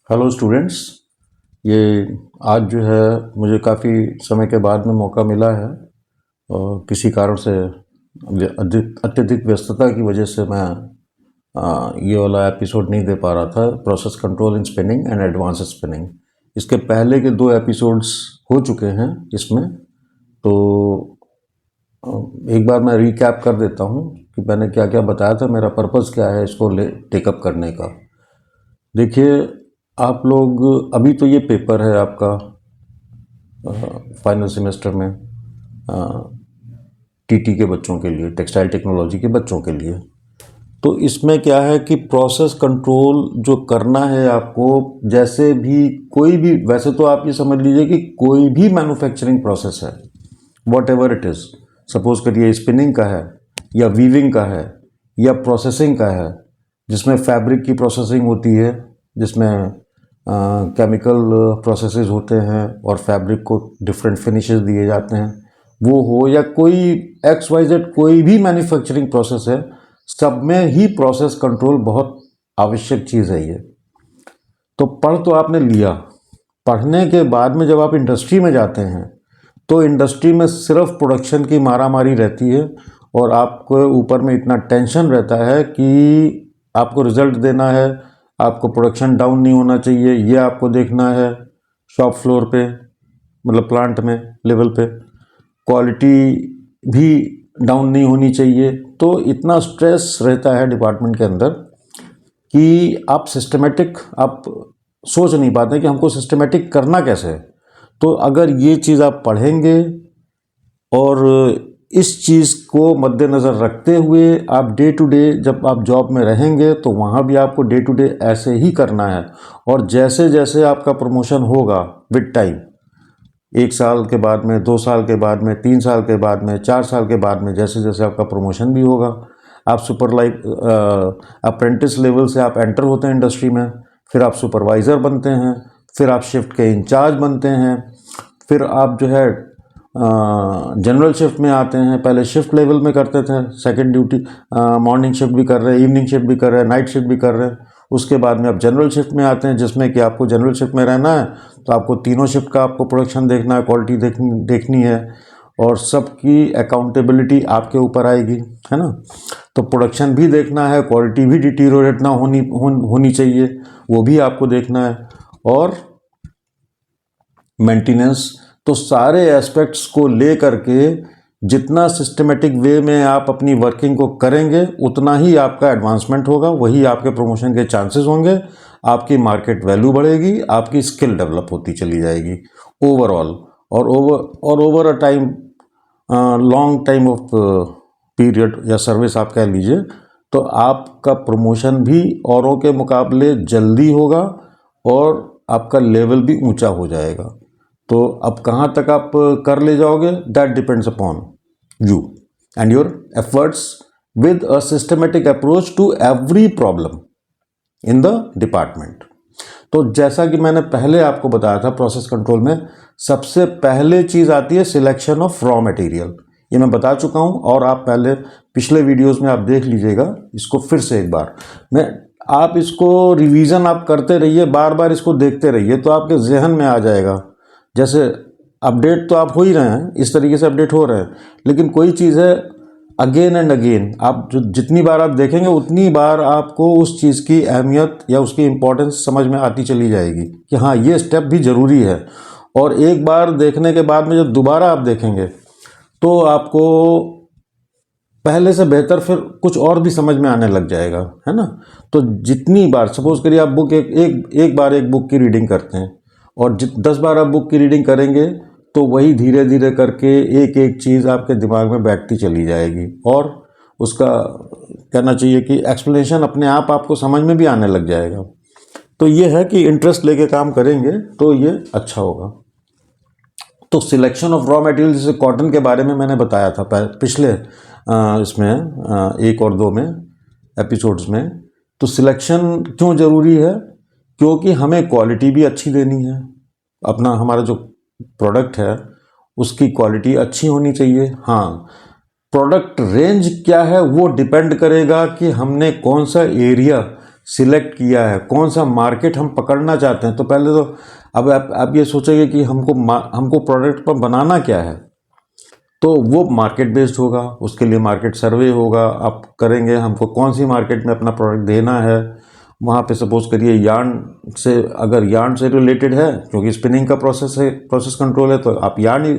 Hello students. ये आज जो है मुझे काफ़ी समय के बाद में मौका मिला है और किसी कारण से अत्यधिक व्यस्तता की वजह से मैं ये वाला एपिसोड नहीं दे पा रहा था। Process control in spinning and advance spinning, इसके पहले के 2 एपिसोड्स हो चुके हैं इसमें। तो एक बार मैं रिकैप कर देता हूँ कि मैंने क्या क्या बताया था, मेरा पर्पज़ क्या है इसको टेकअप करने का। देखिए, आप लोग अभी तो ये पेपर है आपका फाइनल सेमेस्टर में टीटी के बच्चों के लिए, टेक्सटाइल टेक्नोलॉजी के बच्चों के लिए। तो इसमें क्या है कि प्रोसेस कंट्रोल जो करना है आपको, जैसे भी कोई भी, वैसे तो आप ये समझ लीजिए कि कोई भी मैन्युफैक्चरिंग प्रोसेस है, what ever it is, suppose करिए स्पिनिंग का है या वीविंग का है या प्रोसेसिंग का है, जिसमें फैब्रिक की प्रोसेसिंग होती है, जिसमें केमिकल प्रोसेसेस होते हैं और फैब्रिक को डिफरेंट फिनिशेस दिए जाते हैं, वो हो या कोई XYZ कोई भी मैन्युफैक्चरिंग प्रोसेस है, सब में ही प्रोसेस कंट्रोल बहुत आवश्यक चीज़ है ये। तो पढ़ तो आपने लिया, पढ़ने के बाद में जब आप इंडस्ट्री में जाते हैं तो इंडस्ट्री में सिर्फ प्रोडक्शन की मारामारी रहती है और आपको ऊपर में इतना टेंशन रहता है कि आपको रिजल्ट देना है, आपको प्रोडक्शन डाउन नहीं होना चाहिए, ये आपको देखना है शॉप फ्लोर पे, मतलब प्लांट में लेवल पे, क्वालिटी भी डाउन नहीं होनी चाहिए। तो इतना स्ट्रेस रहता है डिपार्टमेंट के अंदर कि आप सिस्टमेटिक आप सोच नहीं पाते कि हमको सिस्टमेटिक करना कैसे है। तो अगर ये चीज़ आप पढ़ेंगे और इस चीज़ को मद्देनज़र रखते हुए आप डे टू डे जब आप जॉब में रहेंगे तो वहाँ भी आपको डे टू डे ऐसे ही करना है। और जैसे जैसे आपका प्रमोशन होगा विद टाइम, 1 साल के बाद में, 2 साल के बाद में, 3 साल के बाद में, 4 साल के बाद में, जैसे जैसे आपका प्रमोशन भी होगा, आप अप्रेंटिस लेवल से आप एंटर होते हैं इंडस्ट्री में, फिर आप सुपरवाइज़र बनते हैं, फिर आप शिफ्ट के इंचार्ज बनते हैं, फिर आप जो है जनरल शिफ्ट में आते हैं। पहले शिफ्ट लेवल में करते थे, सेकंड ड्यूटी, मॉर्निंग शिफ्ट भी कर रहे हैं, इवनिंग शिफ्ट भी कर रहे हैं, नाइट शिफ्ट भी कर रहे हैं। उसके बाद में आप जनरल शिफ्ट में आते हैं, जिसमें कि आपको जनरल शिफ्ट में रहना है तो आपको तीनों शिफ्ट का आपको प्रोडक्शन देखना है, क्वालिटी देखनी है और सबकी अकाउंटेबिलिटी आपके ऊपर आएगी, है ना। तो प्रोडक्शन भी देखना है, क्वालिटी भी डिटीरियोरेट ना होनी चाहिए, वो भी आपको देखना है, और मेंटेनेंस। तो सारे एस्पेक्ट्स को ले करके जितना सिस्टमेटिक वे में आप अपनी वर्किंग को करेंगे उतना ही आपका एडवांसमेंट होगा, वही आपके प्रमोशन के चांसेस होंगे, आपकी मार्केट वैल्यू बढ़ेगी, आपकी स्किल डेवलप होती चली जाएगी ओवरऑल। और over a time, long time of period या सर्विस आप कह लीजिए, तो आपका प्रमोशन भी औरों के मुकाबले जल्दी होगा और आपका लेवल भी ऊंचा हो जाएगा। तो अब कहाँ तक आप कर ले जाओगे, that depends upon you and your efforts with a systematic approach to every problem in the department. तो जैसा कि मैंने पहले आपको बताया था, प्रोसेस कंट्रोल में सबसे पहले चीज़ आती है सिलेक्शन ऑफ रॉ मटेरियल। ये मैं बता चुका हूँ और आप पहले पिछले वीडियोस में आप देख लीजिएगा इसको फिर से एक बार। आप इसको रिवीजन आप करते रहिए, बार बार इसको देखते रहिए तो आपके जहन में आ जाएगा। जैसे अपडेट तो आप हो ही रहे हैं, इस तरीके से अपडेट हो रहे हैं, लेकिन कोई चीज़ है अगेन एंड अगेन आप जितनी बार आप देखेंगे उतनी बार आपको उस चीज़ की अहमियत या उसकी इम्पोर्टेंस समझ में आती चली जाएगी कि हाँ ये स्टेप भी ज़रूरी है। और एक बार देखने के बाद में जब दोबारा आप देखेंगे तो आपको पहले से बेहतर फिर कुछ और भी समझ में आने लग जाएगा, है ना। तो जितनी बार, सपोज करिए आप बुक एक बार एक बुक की रीडिंग करते हैं और 10 बार आप बुक की रीडिंग करेंगे तो वही धीरे धीरे करके एक एक चीज़ आपके दिमाग में बैठती चली जाएगी और उसका कहना चाहिए कि एक्सप्लेनेशन अपने आप आपको समझ में भी आने लग जाएगा। तो ये है कि इंटरेस्ट लेके काम करेंगे तो ये अच्छा होगा। तो सिलेक्शन ऑफ रॉ मटेरियल, जैसे कॉटन के बारे में मैंने बताया था पिछले इसमें 1 और 2 में एपिसोड्स में। तो सिलेक्शन क्यों ज़रूरी है, क्योंकि हमें क्वालिटी भी अच्छी देनी है, अपना हमारा जो प्रोडक्ट है उसकी क्वालिटी अच्छी होनी चाहिए। हाँ, प्रोडक्ट रेंज क्या है वो डिपेंड करेगा कि हमने कौन सा एरिया सिलेक्ट किया है, कौन सा मार्केट हम पकड़ना चाहते हैं, तो पहले तो अब आप ये सोचेंगे कि हमको प्रोडक्ट पर बनाना क्या है, तो वो मार्केट बेस्ड होगा, उसके लिए मार्केट सर्वे होगा, आप करेंगे हमको कौन सी मार्केट में अपना प्रोडक्ट देना है। वहाँ पे सपोज करिए यार्न से, अगर यार्न से रिलेटेड है, क्योंकि स्पिनिंग का प्रोसेस है, प्रोसेस कंट्रोल है, तो आप यार्न ही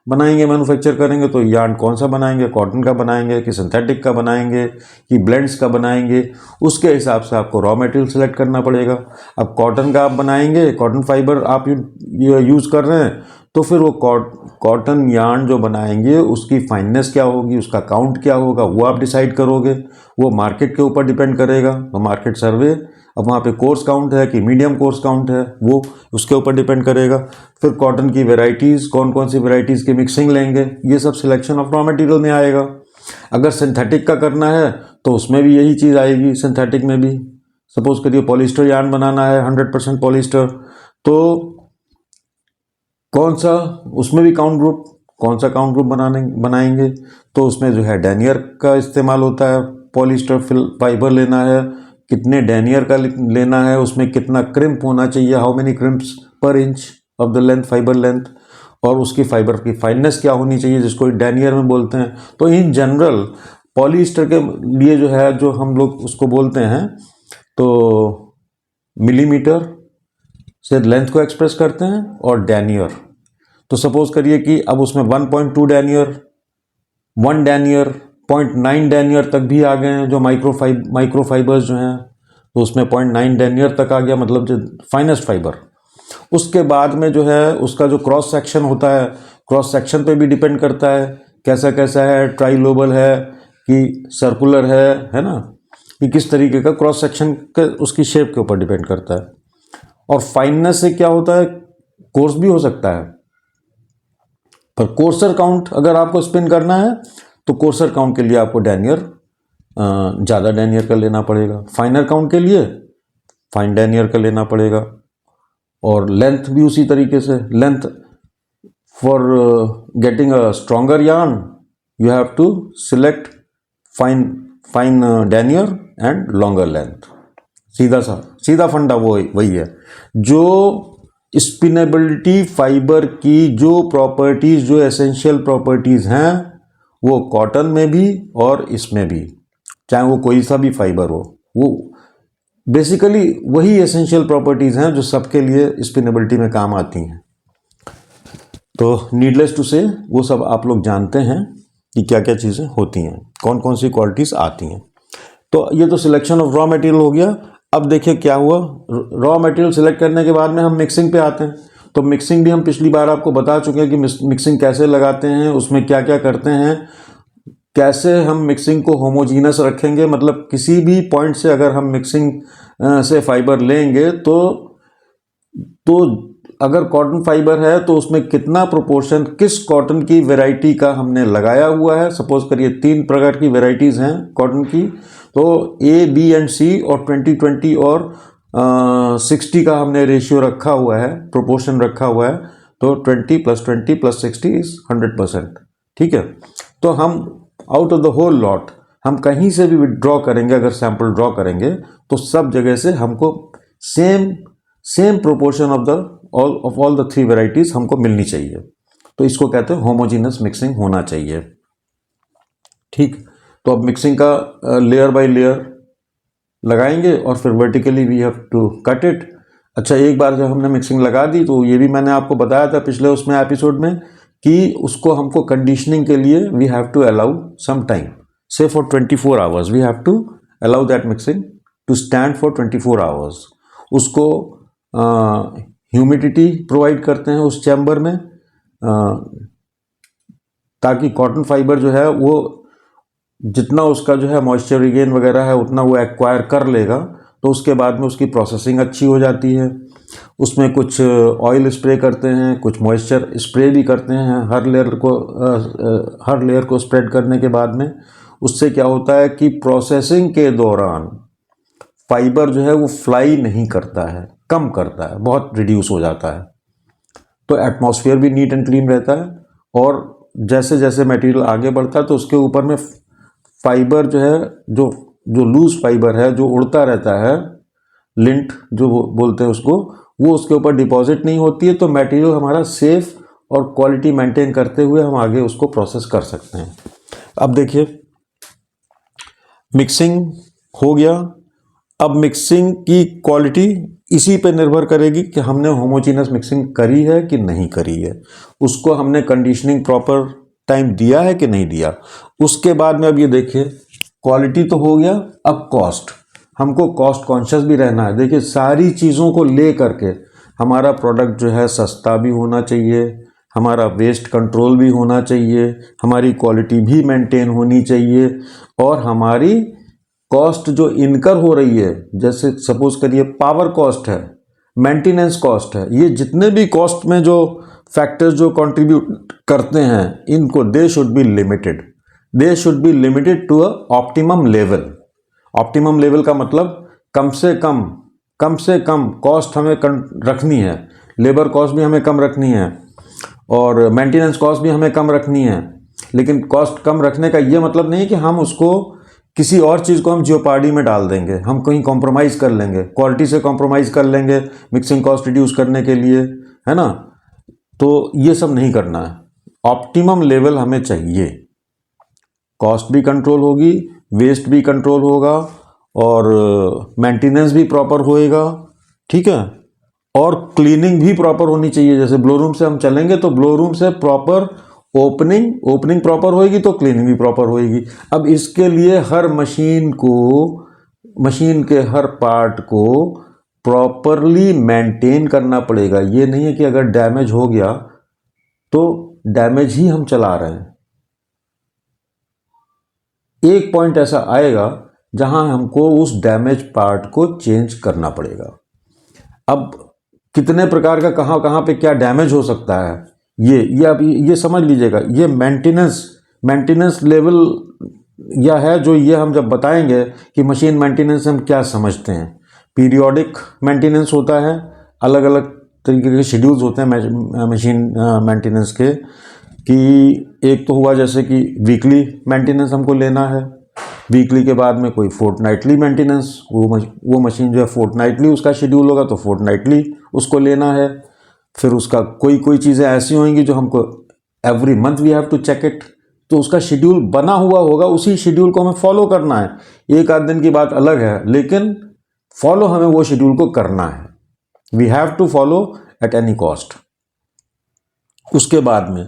बनाएंगे, मैन्युफैक्चर करेंगे, तो यार्न कौन सा बनाएंगे, कॉटन का बनाएंगे कि सिंथेटिक का बनाएंगे कि ब्लेंड्स का बनाएंगे, उसके हिसाब से आपको रॉ मटेरियल सेलेक्ट करना पड़ेगा। अब कॉटन का आप बनाएंगे, कॉटन फाइबर आप यूज़ कर रहे हैं, तो फिर वो कॉटन यार्न जो बनाएंगे उसकी फाइननेस क्या होगी, उसका काउंट क्या होगा, वो आप डिसाइड करोगे। वो मार्केट के ऊपर डिपेंड करेगा, वो मार्केट सर्वे, अब वहाँ पे कोर्स काउंट है कि मीडियम कोर्स काउंट है, वो उसके ऊपर डिपेंड करेगा। फिर कॉटन की वेराइटीज़, कौन कौन सी वेराइटीज़ की मिक्सिंग लेंगे, ये सब सिलेक्शन ऑफ रॉ मटेरियल में आएगा। अगर सिंथेटिक का करना है तो उसमें भी यही चीज़ आएगी। सिंथेटिक में भी सपोज करिए पॉलिस्टर यार्न बनाना है, 100% पॉलिस्टर, तो कौन सा, उसमें भी काउंट ग्रुप, कौन सा काउंट ग्रुप बनाएंगे, तो उसमें जो है डेनियर का इस्तेमाल होता है। पॉलिस्टर फाइबर लेना है, कितने डेनियर का लेना है, उसमें कितना क्रिम्प होना चाहिए, हाउ मेनी क्रिम्प्स पर inch of the length, fibre length, और उसकी फाइबर की फाइननेस क्या होनी चाहिए, जिसको डेनियर में बोलते हैं। तो इन जनरल पॉलिस्टर के लिए जो है, जो हम लोग उसको बोलते हैं, तो मिलीमीटर से लेंथ को एक्सप्रेस करते हैं, और डेनियर। तो सपोज करिए कि अब उसमें 1.2 डेनियर, 1 डेनियर, 0.9 डेनियर तक भी आ गए हैं, जो माइक्रोफाइबर्स जो हैं, तो उसमें 0.9 डेनियर तक आ गया, मतलब जो फाइनेस्ट फाइबर। उसके बाद में जो है उसका जो क्रॉस सेक्शन होता है, क्रॉस सेक्शन पे भी डिपेंड करता है, कैसा कैसा है, ट्राइलोबल है कि सर्कुलर है ना, कि किस तरीके का क्रॉस सेक्शन का उसकी शेप के ऊपर डिपेंड करता है। और फाइननेस से क्या होता है, कोर्स भी हो सकता है, पर कोर्सर काउंट अगर आपको स्पिन करना है तो कोर्सर काउंट के लिए आपको डेनियर, ज़्यादा डेनियर का लेना पड़ेगा। फाइनर काउंट के लिए फाइन डेनियर का लेना पड़ेगा। और लेंथ भी उसी तरीके से, length for getting a stronger yarn you have to select fine denier and longer length. सीधा फंडा वही है। जो स्पिनेबिलिटी फाइबर की जो प्रॉपर्टीज़, जो एसेंशियल प्रॉपर्टीज़ हैं, वो कॉटन में भी और इसमें भी, चाहे वो कोई सा भी फाइबर हो, वो बेसिकली वही एसेंशियल प्रॉपर्टीज़ हैं जो सबके लिए स्पिनेबिलिटी में काम आती हैं। तो नीडलेस टू से वो सब आप लोग जानते हैं कि क्या क्या चीज़ें होती हैं, कौन कौन सी क्वालिटीज़ आती हैं। तो ये तो सिलेक्शन ऑफ रॉ मटेरियल हो गया। अब देखिए क्या हुआ, रॉ मटेरियल सिलेक्ट करने के बाद में हम मिक्सिंग पे आते हैं। तो मिक्सिंग भी हम पिछली बार आपको बता चुके हैं कि मिक्सिंग कैसे लगाते हैं, उसमें क्या क्या करते हैं, कैसे हम मिक्सिंग को होमोजीनस रखेंगे, मतलब किसी भी पॉइंट से अगर हम मिक्सिंग से फाइबर लेंगे तो अगर कॉटन फाइबर है तो उसमें कितना प्रोपोर्शन किस कॉटन की वैरायटी का हमने लगाया हुआ है। सपोज करिए 3 प्रकार की वैरायटीज़ हैं कॉटन की, तो ए, बी एंड सी, और 20-20 और 60 का हमने रेशियो रखा हुआ है, प्रोपोर्शन रखा हुआ है। तो 20 + 20 + 60 इज 100%। ठीक है, तो हम out of the whole lot हम कहीं से भी विड्रॉ करेंगे, अगर सैंपल ड्रॉ करेंगे तो सब जगह से हमको same proportion of all the 3 varieties हमको मिलनी चाहिए। तो इसको कहते हैं होमोजीनस मिक्सिंग होना चाहिए। ठीक, तो अब मिक्सिंग का लेयर बाय लेयर लगाएंगे और फिर vertically we have to cut it. अच्छा, एक बार जब हमने मिक्सिंग लगा दी तो ये भी मैंने आपको बताया था पिछले उसमें एपिसोड में कि उसको हमको कंडीशनिंग के लिए we have to allow some time, say for 24 hours we have to allow that mixing to stand for 24 hours. उसको ह्यूमिडिटी प्रोवाइड करते हैं उस चैम्बर में, ताकि कॉटन फाइबर जो है वो जितना उसका जो है मॉइस्चर रिगेन वगैरह है उतना वो एक्वायर कर लेगा, तो उसके बाद में उसकी प्रोसेसिंग अच्छी हो जाती है। उसमें कुछ ऑयल स्प्रे करते हैं, कुछ मॉइस्चर स्प्रे भी करते हैं हर लेयर को स्प्रेड करने के बाद में। उससे क्या होता है कि प्रोसेसिंग के दौरान फाइबर जो है वो फ्लाई नहीं करता है, कम करता है, बहुत रिड्यूस हो जाता है। तो एटमॉस्फेयर भी नीट एंड क्लीन रहता है, और जैसे जैसे मटेरियल आगे बढ़ता है तो उसके ऊपर में फाइबर जो है, जो लूज फाइबर है जो उड़ता रहता है, लिंट जो बोलते हैं उसको, वो उसके ऊपर डिपॉजिट नहीं होती है, तो मटेरियल हमारा सेफ और क्वालिटी मेंटेन करते हुए हम आगे उसको प्रोसेस कर सकते हैं। अब देखिए मिक्सिंग हो गया। अब मिक्सिंग की क्वालिटी इसी पे निर्भर करेगी कि हमने होमोजीनस मिक्सिंग करी है कि नहीं करी है, उसको हमने कंडीशनिंग प्रॉपर टाइम दिया है कि नहीं दिया। उसके बाद में अब ये देखिए क्वालिटी तो हो गया, अब कॉस्ट, हमको कॉस्ट कॉन्शियस भी रहना है। देखिए सारी चीज़ों को ले करके हमारा प्रोडक्ट जो है सस्ता भी होना चाहिए, हमारा वेस्ट कंट्रोल भी होना चाहिए, हमारी क्वालिटी भी मेंटेन होनी चाहिए, और हमारी कॉस्ट जो इनकर हो रही है, जैसे सपोज करिए पावर कॉस्ट है, मेंटेनेंस कॉस्ट है, ये जितने भी कॉस्ट में जो फैक्टर्स जो कंट्रीब्यूट करते हैं, इनको they should be limited, they should be limited to a optimum level. Optimum level का मतलब कम से कम कॉस्ट हमें रखनी है, लेबर कॉस्ट भी हमें कम रखनी है और मेंटेनेंस कॉस्ट भी हमें कम रखनी है। लेकिन कॉस्ट कम रखने का ये मतलब नहीं कि हम उसको किसी और चीज़ को हम जियोपार्डी में डाल देंगे, हम कहीं कॉम्प्रोमाइज़ कर लेंगे, क्वालिटी से कॉम्प्रोमाइज़ कर लेंगे मिक्सिंग कॉस्ट रिड्यूस करने के लिए, है ना। तो ये सब नहीं करना है, ऑप्टिमम लेवल हमें चाहिए, कॉस्ट भी कंट्रोल होगी, वेस्ट भी कंट्रोल होगा और मेंटेनेंस भी प्रॉपर होएगा, ठीक है। और क्लीनिंग भी प्रॉपर होनी चाहिए। जैसे ब्लो रूम से हम चलेंगे तो ब्लो रूम से प्रॉपर ओपनिंग प्रॉपर होएगी तो क्लीनिंग भी प्रॉपर होएगी। अब इसके लिए हर मशीन के हर पार्ट को प्रॉपरली मेंटेन करना पड़ेगा। ये नहीं है कि अगर डैमेज हो गया तो डैमेज ही हम चला रहे हैं। एक पॉइंट ऐसा आएगा जहां हमको उस डैमेज पार्ट को चेंज करना पड़ेगा। अब कितने प्रकार का कहां पे क्या डैमेज हो सकता है, ये आप ये समझ लीजिएगा। ये मेंटेनेंस लेवल या है जो ये हम जब बताएंगे कि मशीन मेंटेनेंस हम क्या समझते हैं। पीरियोडिक मेंटेनेंस होता है, अलग अलग तरीके के शेड्यूल्स होते हैं मशीन मेंटेनेंस के, कि एक तो हुआ जैसे कि वीकली मेंटेनेंस हमको लेना है, वीकली के बाद में कोई फोर्टनाइटली मेंटेनेंस, वो मशीन जो है फोर्टनाइटली उसका शेड्यूल होगा तो फोर्टनाइटली उसको लेना है। फिर उसका कोई चीज़ें ऐसी होंगी जो हमको every month we have to check it, तो उसका शेड्यूल बना हुआ होगा, उसी शेड्यूल को हमें फॉलो करना है। एक आध दिन की बात अलग है, लेकिन फॉलो हमें वो शेड्यूल को करना है, we have to follow at any cost. उसके बाद में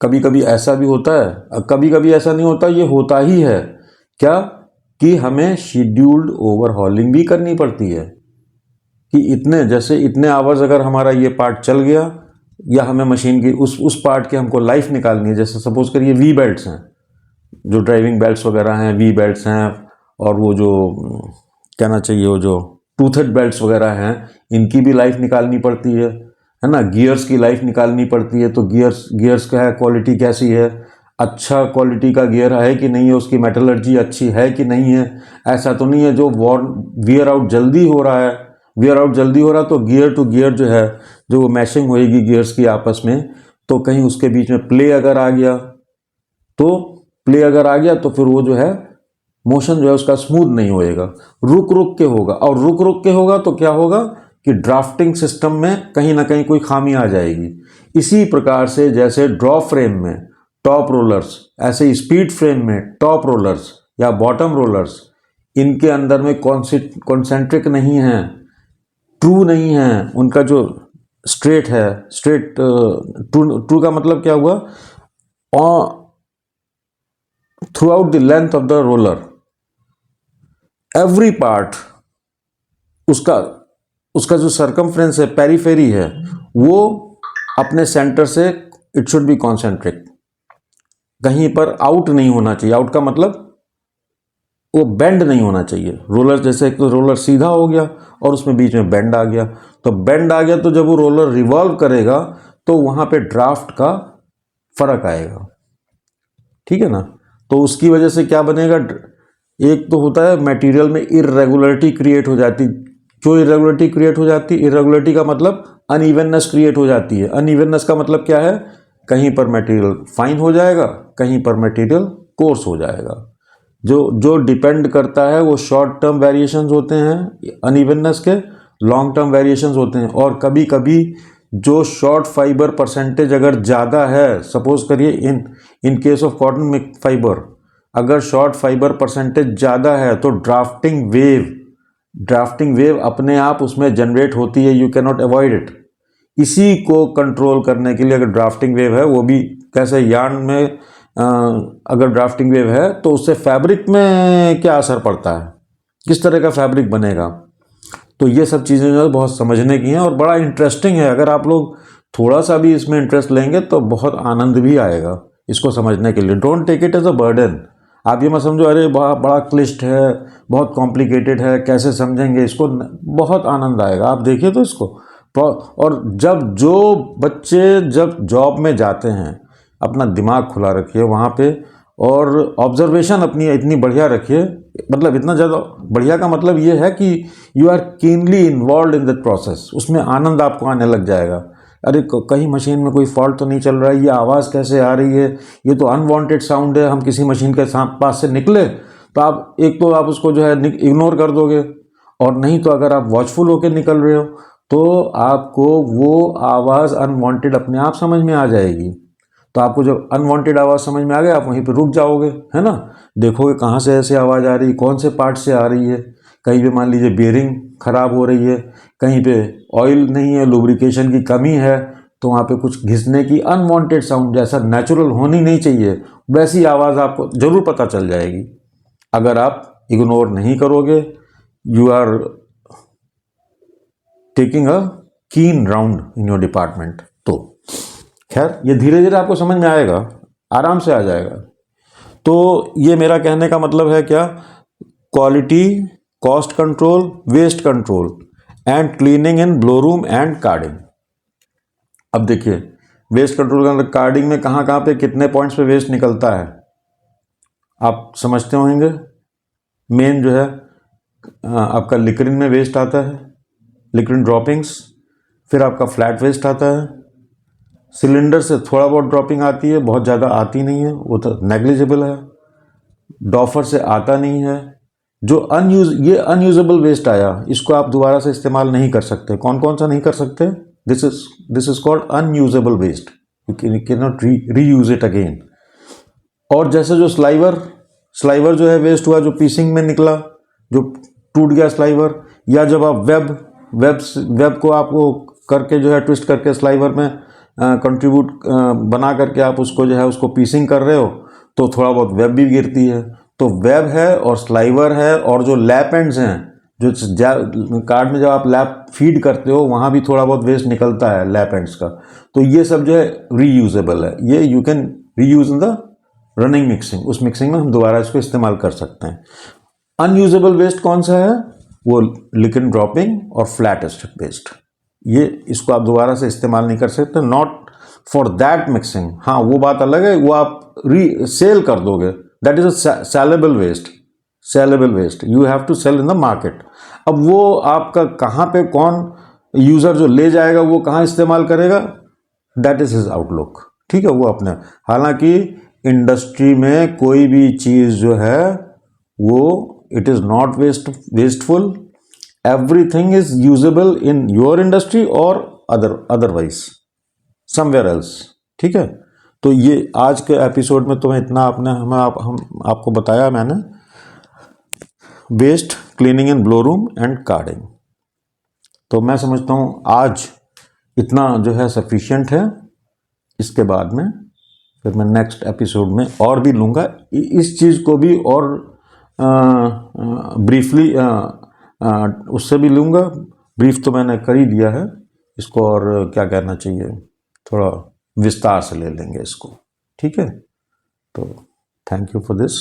कभी कभी ऐसा भी होता है, कभी कभी ऐसा नहीं होता, ये होता ही है क्या कि हमें शेड्यूल्ड ओवरहॉलिंग भी करनी पड़ती है, कि इतने आवर्स अगर हमारा ये पार्ट चल गया या हमें मशीन की उस पार्ट की हमको लाइफ निकालनी है। जैसे सपोज करिए वी बेल्ट्स हैं, जो ड्राइविंग बेल्ट्स वगैरह हैं, वी बेल्ट्स हैं, और वो जो कहना चाहिए वो जो टूथेड बेल्ट्स वगैरह हैं, इनकी भी लाइफ निकालनी पड़ती है ना। गियर्स की लाइफ निकालनी पड़ती है, तो गियर्स का है क्वालिटी कैसी है, अच्छा क्वालिटी का गियर है कि नहीं है, उसकी मेटलर्जी अच्छी है कि नहीं है। ऐसा तो नहीं है जो वियर आउट जल्दी हो रहा है, तो गियर टू गियर जो है, जो मैशिंग होएगी गियर्स की आपस में, तो कहीं उसके बीच में प्ले अगर आ गया तो फिर वो जो है मोशन जो है उसका स्मूथ नहीं होएगा, रुक रुक के होगा। और रुक रुक के होगा तो क्या होगा कि ड्राफ्टिंग सिस्टम में कहीं ना कहीं कोई खामी आ जाएगी। इसी प्रकार से जैसे ड्रॉ फ्रेम में टॉप रोलर्स, ऐसे ही स्पीड फ्रेम में टॉप रोलर्स या बॉटम रोलर्स, इनके अंदर में कॉन्सेंट्रिक नहीं है, ट्रू नहीं है, उनका जो स्ट्रेट है, ट्रू का मतलब क्या हुआ, through out the length of the roller every part, उसका जो सरकमफ्रेंस है, पेरीफेरी है, वो अपने सेंटर से इट शुड बी कॉन्सेंट्रिक, कहीं पर आउट नहीं होना चाहिए। आउट का मतलब वो बेंड नहीं होना चाहिए। रोलर जैसे एक तो रोलर सीधा हो गया और उसमें बीच में बेंड आ गया, तो जब वो रोलर रिवॉल्व करेगा तो वहां पे ड्राफ्ट का फर्क आएगा, ठीक है ना। तो उसकी वजह से क्या बनेगा, एक तो होता है मटेरियल में इरेगुलरिटी क्रिएट हो जाती। क्यों इरेगुलरिटी क्रिएट हो जाती, इरेगुलरिटी का मतलब अनइवननेस क्रिएट हो जाती है। अनइवननेस का मतलब क्या है, कहीं पर मटेरियल फाइन हो जाएगा, कहीं पर मटेरियल कोर्स हो जाएगा। जो डिपेंड करता है वो शॉर्ट टर्म वेरिएशंस होते हैं अनइवननेस के, लॉन्ग टर्म वेरिएशंस होते हैं। और कभी कभी जो शॉर्ट फाइबर परसेंटेज अगर ज़्यादा है, सपोज करिए in case of cotton fibre, अगर शॉर्ट फाइबर परसेंटेज ज़्यादा है तो ड्राफ्टिंग वेव अपने आप उसमें जनरेट होती है, you can not avoid it. इसी को कंट्रोल करने के लिए अगर ड्राफ्टिंग वेव है, वो भी कैसे, यार्न में अगर ड्राफ्टिंग वेव है तो उससे फैब्रिक में क्या असर पड़ता है, किस तरह का फैब्रिक बनेगा। तो ये सब चीज़ें जो है बहुत समझने की हैं और बड़ा इंटरेस्टिंग है। अगर आप लोग थोड़ा सा भी इसमें इंटरेस्ट लेंगे तो बहुत आनंद भी आएगा इसको समझने के लिए। Don't take it as a burden. आप ये मत समझो अरे बड़ा क्लिष्ट है, बहुत कॉम्प्लिकेटेड है, कैसे समझेंगे इसको। बहुत आनंद आएगा, आप देखिए तो इसको। और जो बच्चे जब जॉब में जाते हैं, अपना दिमाग खुला रखिए वहाँ पे, और ऑब्जर्वेशन अपनी इतनी बढ़िया रखिए, मतलब इतना ज़्यादा बढ़िया का मतलब ये है कि you are keenly involve in that process. उसमें आनंद आपको आने लग जाएगा। अरे कहीं मशीन में कोई फॉल्ट तो नहीं चल रहा है, ये आवाज़ कैसे आ रही है, ये तो अनवांटेड साउंड है, हम किसी मशीन के पास से निकले तो आप एक तो आप उसको जो है इग्नोर कर दोगे, और नहीं तो अगर आप वॉचफुल होकर निकल रहे हो तो आपको वो आवाज़ अनवांटेड अपने आप समझ में आ जाएगी। तो आपको जब अनवांटेड आवाज़ समझ में आ गया, आप वहीं पे रुक जाओगे, है ना। देखोगे कहाँ से ऐसे आवाज़ आ रही है, कौन से पार्ट से आ रही है। कहीं पे मान लीजिए बेयरिंग ख़राब हो रही है, कहीं पे ऑयल नहीं है, लुब्रिकेशन की कमी है, तो वहाँ पे कुछ घिसने की अनवांटेड साउंड जैसा नेचुरल होनी नहीं चाहिए, वैसी आवाज़ आपको ज़रूर पता चल जाएगी। अगर आप इग्नोर नहीं करोगे, यू आर टेकिंग अ कीन राउंड इन योर डिपार्टमेंट। तो खैर ये धीरे धीरे आपको समझ में आएगा, आराम से आ जाएगा। तो ये मेरा कहने का मतलब है क्या, quality, cost control, waste control and cleaning in blow room and carding. अब देखिए वेस्ट कंट्रोल के अंदर कार्डिंग में कहाँ कहाँ पे कितने पॉइंट्स पे वेस्ट निकलता है आप समझते होंगे। मेन जो है आपका लिक्रिन में वेस्ट आता है, लिक्विड ड्रॉपिंग्स, फिर आपका फ्लैट वेस्ट आता है, सिलेंडर से थोड़ा बहुत ड्रॉपिंग आती है, बहुत ज़्यादा आती नहीं है, वो तो नेग्लिजिबल है, डॉफर से आता नहीं है। जो ये अनयूजेबल वेस्ट आया, इसको आप दोबारा से इस्तेमाल नहीं कर सकते। कौन कौन सा नहीं कर सकते, this is called unusable waste, you can not reuse it again. और जैसे जो स्लाइवर जो है वेस्ट हुआ, जो पीसिंग में निकला, जो टूट गया स्लाइवर, या जब आप वेब को आपको करके जो है ट्विस्ट करके स्लाइवर में कंट्रीब्यूट बना करके आप उसको जो है उसको पीसिंग कर रहे हो, तो थोड़ा बहुत वेब भी गिरती है। तो वेब है और स्लाइवर है, और जो लैप एंड्स हैं, जो कार्ड में जब आप लैप फीड करते हो वहाँ भी थोड़ा बहुत वेस्ट निकलता है लैप एंड्स का। तो ये सब जो है रीयूजेबल है, ये you can reuse in the running mixing, उस मिक्सिंग में हम दोबारा इसको इस्तेमाल कर सकते हैं। अनयूजेबल वेस्ट कौन सा है, वो लिक्विड ड्रॉपिंग और फ्लैट स्ट्रिप वेस्ट, ये इसको आप दोबारा से इस्तेमाल नहीं कर सकते, नॉट फॉर दैट मिक्सिंग। हाँ वो बात अलग है, वो आप सेल कर दोगे, that is a saleable waste, you have to sell in the market. अब वो आपका कहाँ पे कौन यूज़र जो ले जाएगा वो कहाँ इस्तेमाल करेगा, दैट इज हिज आउटलुक, ठीक है, वो अपने। हालांकि इंडस्ट्री में कोई भी चीज़ जो है वो it is not wasteful, everything is usable in your industry और अदरवाइज समवेयर एल्स, ठीक है। तो ये आज के एपिसोड में तुम्हें इतना हम आपको बताया मैंने, waste, cleaning in blow room and carding. तो मैं समझता हूँ आज इतना जो है सफिशिएंट है। इसके बाद में फिर मैं नेक्स्ट एपिसोड में और भी लूँगा इस चीज़ को भी, और ब्रीफली उससे भी लूँगा। ब्रीफ तो मैंने कर ही दिया है, इसको और क्या कहना चाहिए, थोड़ा विस्तार से ले लेंगे इसको, ठीक है। तो थैंक यू फॉर दिस।